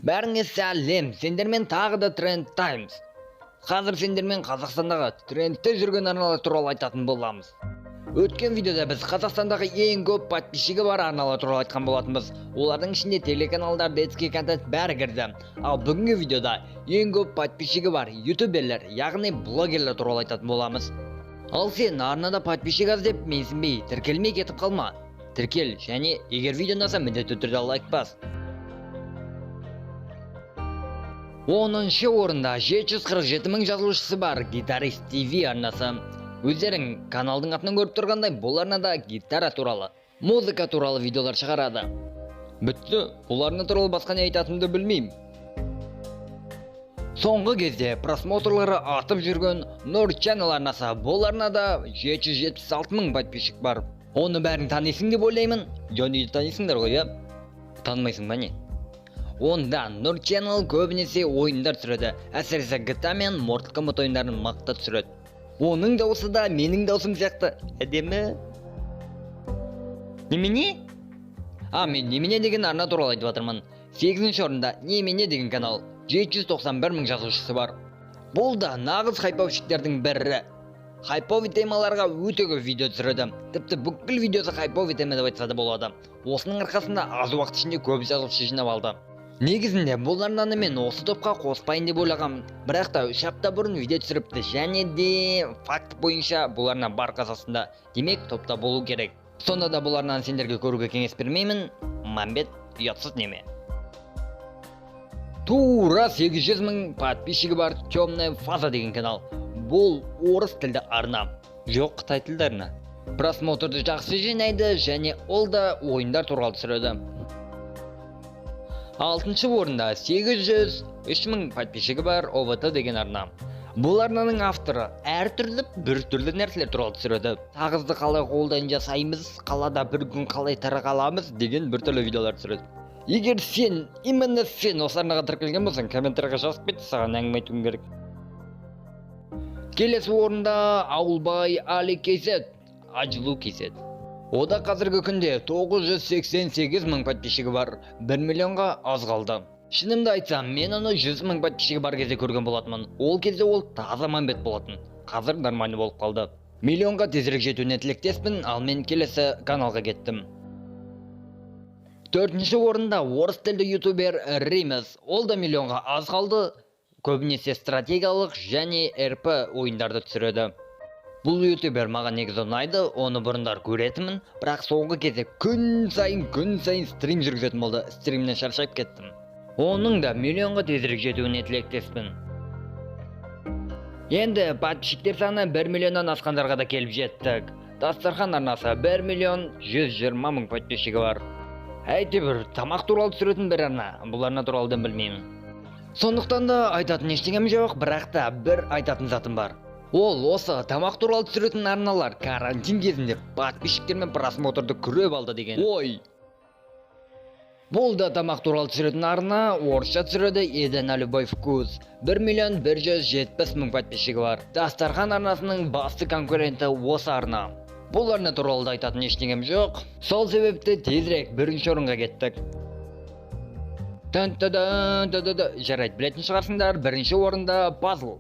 Бәріңе сәлем, сендермен тағы да Тренд Таймс. Қазір сендермен Қазақстандағы трендте жүрген арналар туралы айтатын боламыз. Өткен видеода біз Қазақстандағы ең көп подписчигі бар арналар туралы айтқан болатынбыз. Олардың ішінде телеканалдар, детский контент бәрі кірді. Ал бүгінгі видеода ең көп подписчигі бар ютуберлер, яғни блогерлер туралы айтатын боламыз. Ал сен арнада подписчик аз деп менсінбей, тіркелмей кетіп қалма. Тіркел, және егер видео ұнаса міндетті түрде лайк бас. 10-шы орында 747 мың жазылушысы бар Гитарист ТВ арнасы. Өздерің каналдың атын көріп тұрғандай, бұл арнада гитара туралы, музыка туралы видеолар шығарады. Бітті, бұл арна туралы басқа не айтатынымды білмеймін. Соңғы кезде просмотрлары артып жүрген Нұр Channel арнасы. Бұл арнада 776 мың подписчик бар. Оны бәрін танисың деп ойлаймын. Жониді танисыңдар ғой, я? Танымайсың ба не? Онда Нұр Channel көбінесе ойындар түсіреді. Әсіресе GTA мен Mortal Kombat ойындарын мақта түсіреді. Оның дауысы да менің даусым сияқты. Әдемі? Немене? Мен немене деген арна туралы айтып жатырмын. 8-ші орында немене деген канал. 791 мың жазылушысы бар. Бұл да нағыз хайповщиктердің бірі. Хайповый темаларға өте көп видео түсіреді. Тіпті бүкіл видеосы хайповый тема деп айтса да болады. Осының арқасында аз уақыт ішінде көп жазылушы жинап алды. Негізінде бұл арнаны мен осы топқа қоспайын деп ойлағам. Бірақ та 3 апта бұрын видео түсіріпті, және де факт бойынша бұл арна бар Қазақстанда. Демек топта болу керек. Сонда да бұл арнаны сендерге көруге кеңес бермеймін. Мамбет ұятсыз неме. Тура 800 мың подписчигі бар Темная фаза деген канал. Бұл орыс тілді арна. Жоқ, қытай тілді арна. Просмотрды жақсы жинайды, және ол да ойындар туралы түсіреді. 6-шы орында 803 мың подписчигі бар ОВТ деген арна. Бұл арнаның авторы бір түрлі нәрселер туралы түсіреді. Тағызды қалай қолдан жасаймыз, қалада бір күн қалай тарағаламыз деген бір түрлі видеолар түсіреді. Егер именно сен осы арнаға тіркелген болсаң, комментарийға жазып кет, саған әңгіме айтуым керек. Келесі орында Ауылбай Али Кейсет, Ажылу Кейсет. Ода қазіргі күнде 988 мың подписчигі бар, 1 миллионға аз қалды. Шынымды айтсам, мен оны 100 мың подписчигі бар кезде көрген болатынмын. Ол кезде ол таза мамбет болатын. Қазір нормальный болып қалды. Миллионға тезірек жетуіне тілектеспін, ал мен келесі каналға кеттім. 4-ші орында орыс тілді ютубер Римес. Ол да миллионға аз қалды. Көбінесе стратегиялық және РП ойындарды түсіреді. Бұл ютубер маған негізі ұнайды, оны бұрындар көретімін, бірақ соңғы кезде күн сайын стрим жүргізетін болды. Стримнен шаршап кеттім. Оның да миллионға тезірек жетуіне тілектеспін. Енді подписчиктер саны 1 миллионнан асқандарға да келіп жеттік. Дастархан арнасы 1 миллион 120 мың подписчигі бар. Әйтеуір тамақ туралы түсіретін бір арна, бұл арна туралы білмеймін. Сондықтан да айтатын ештеңем жоқ, бірақ та бір айтатын затым бар. Ол осы тамақ туралы түсіретін арналар карантин кезінде подписчиктер мен просмотрды күреп алды деген. Ой! Бұл да тамақ туралы түсіретін арна, орысша түсіреді, еда на любой вкус. 1 миллион 170 мың подписчигі бар. Дастархан арнасының басты конкуренті осы арна. Бұл арна туралы да айтатын ештеңем жоқ. Сол себепті тезірек 1-ші орынға кеттік. Жарайды, білетін шығарсыңдар, 1-ші орында пазл.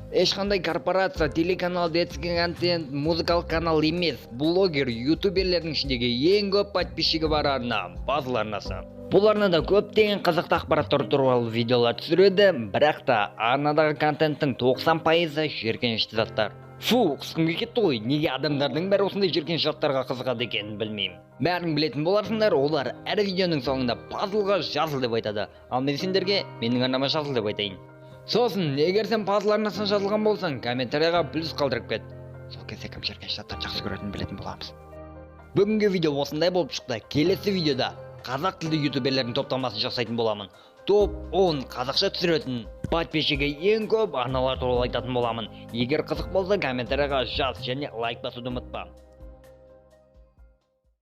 Ешқандай корпорация, телеканал, детский контент, музыкалық канал емес, блогер, ютуберлердің ішіндегі ең көп подписчигі бар арна, пазл арнасы. Бұл арнада көптеген қызықты ақпараттар туралы видеолар түсіреді, бірақ та арнадағы контенттің 90% жиіркенішті заттар. Қысқым кетті ғой, неге адамдардың бәрі осындай жиіркенішті заттарға қызығады екенін білмеймін. Бәрің білетін боларсыңдар, олар әр видеоның соңында пазлға жазыл деп айтады, ал мен сендерге менің арнама жазыл деп айтайын. Сосын, егер сен пазл арнасына жазылған болсаң, комментарийға плюс қалдырып кет. Сол кезде кім жиіркенішті заттарды жақсы көретінін білетін боламыз. Бүгінгі видео осындай болып шықты. Келесі видеода қазақ тілді ютуберлердің топтамасын жасайтын боламын. Топ 10 қазақша түсіретін подписчигі ең көп арналар туралы айтатын боламын. Егер қызық болса, комментарийға жаз және лайк басуды ұмытпа.